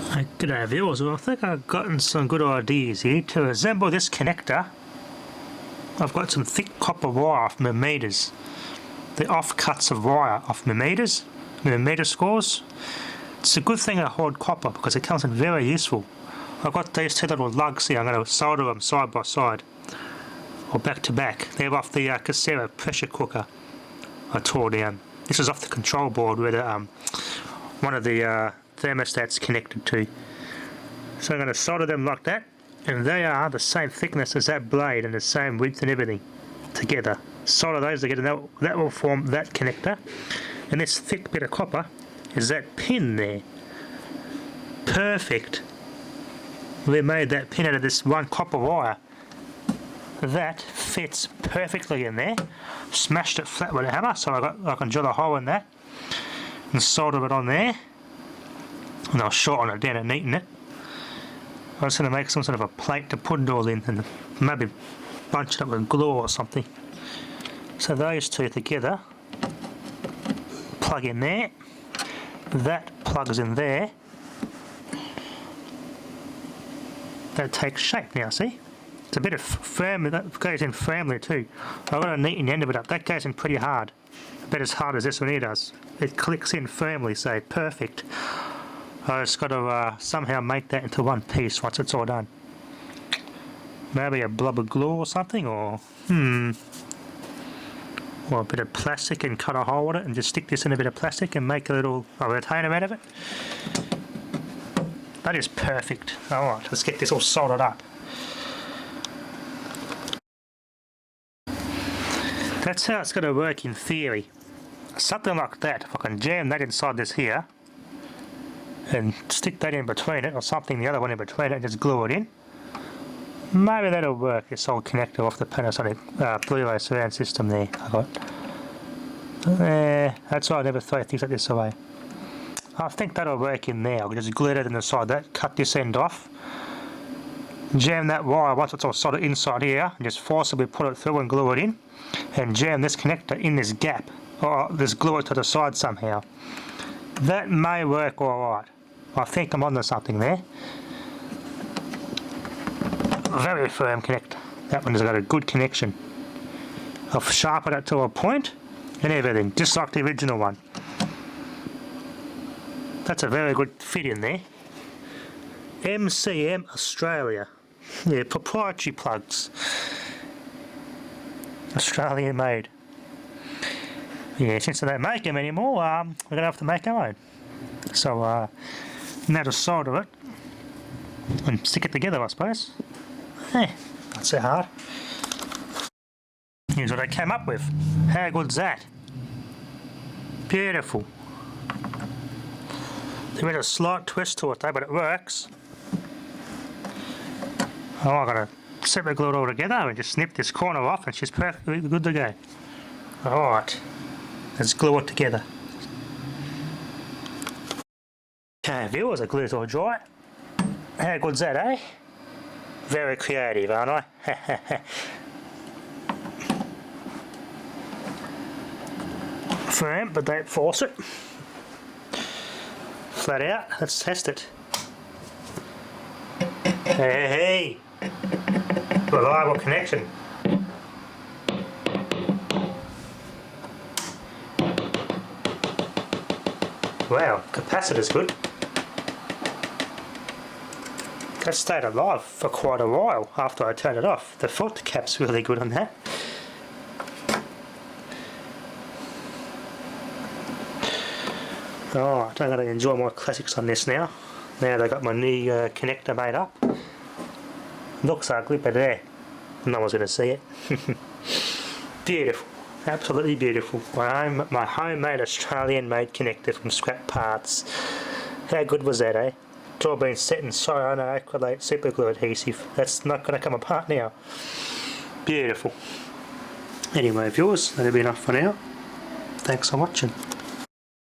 G'day viewers, well I think I've gotten some good ideas here. To resemble this connector, I've got some thick copper wire off my meters. The offcuts of wire off my meters, my meter scores. It's a good thing I hold copper because it comes in very useful. I've got these two little lugs here, I'm going to solder them side by side, or back to back. They're off the Casera pressure cooker I tore down. This is off the control board where the, one of the thermostat's connected to. So I'm going to solder them like that, and they are the same thickness as that blade and the same width and everything together. Solder those together and that will form that connector, and this thick bit of copper is that pin there. Perfect. We made that pin out of this one copper wire. That fits perfectly in there. Smashed it flat with a hammer so I can drill a hole in that and solder it on there. And I'll shorten it down and neaten it. I'm just going to make some sort of a plate to put it all in and maybe bunch it up with glue or something. So those two together plug in there. That plugs in there. That takes shape now, see? It's a bit of firm, that goes in firmly too. I've got to neaten the end of it up. That goes in pretty hard. About as hard as this one here does. It clicks in firmly, so perfect. I just got to somehow make that into one piece once it's all done. Maybe a blob of glue or something, or a bit of plastic and cut a hole with it and just stick this in a bit of plastic and make a little retainer out of it. That is perfect. Alright, let's get this all soldered up. That's how it's going to work in theory. Something like that, if I can jam that inside this here and stick that in between it, or something, the other one in between it, and just glue it in. Maybe that'll work, this old connector off the Panasonic Blu-ray surround system there I got. That's why I never throw things like this away. I think that'll work in there. I'll just glue it in the side that, cut this end off, jam that wire once it's all soldered inside here, and just forcibly put it through and glue it in, and jam this connector in this gap, or just glue it to the side somehow. That may work alright. I think I'm onto something there. Very firm connector. That one has got a good connection. I've sharpened it to a point and everything, just like the original one. That's a very good fit in there. MCM Australia. Yeah, proprietary plugs. Australian made. Yeah, since they don't make them anymore, we're going to have to make our own. So, now to solder it and stick it together, I suppose. Not so hard. Here's what I came up with. How good's that? Beautiful. There is a slight twist to it though, but it works. Oh, I've got to separate glue it all together and just snip this corner off and she's perfectly good to go. Alright, let's glue it together. Okay, viewers, the glue's all dry. How good's that, eh? Very creative, aren't I? Firm, but don't force it. Flat out, let's test it. Hey! Reliable connection. Wow, capacitor's good. That stayed alive for quite a while after I turned it off. The filter cap's really good on that. Alright, I'm going to enjoy my classics on this now. Now that I've got my new connector made up. Looks ugly, but there, no one's going to see it. Beautiful, absolutely beautiful. My homemade Australian-made connector from scrap parts. How good was that, eh? It's all been set in cyanoacrylate super glue adhesive. That's not going to come apart now. Beautiful. Anyway, viewers, that'll be enough for now. Thanks for watching.